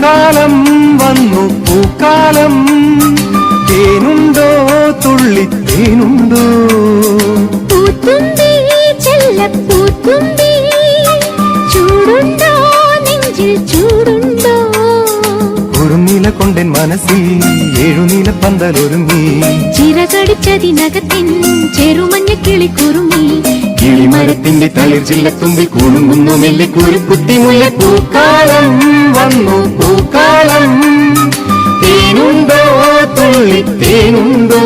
പൂക്കാലം വന്നു പൂക്കാലം തേനുണ്ടോ തുള്ളിത്തേനുണ്ടോ പൂത്തുമ്പി ചെല്ലപ്പൂത്തുമ്പി ചൂടുണ്ടോ നെഞ്ചിൽ ചൂടുണ്ടോ കുറുനില കൊണ്ടൻ മനസ്സിൽ ഏഴുനില പന്തലൊരുങ്ങി ചിറകടിച്ചതിനകത്തിൻ ചെറുമഞ്ഞ കിളിക്കുറുമി കിളിമരത്തിന്റെ തളിർ ചില്ലത്തുമ്പിൽ കുളുങ്ങുന്നു മെല്ലെ കുരുക്കുത്തിമുല്ല പൂക്കാലം വന്നു പൂക്കാലം തേനുണ്ടോ തുള്ളിത്തേനുണ്ടോ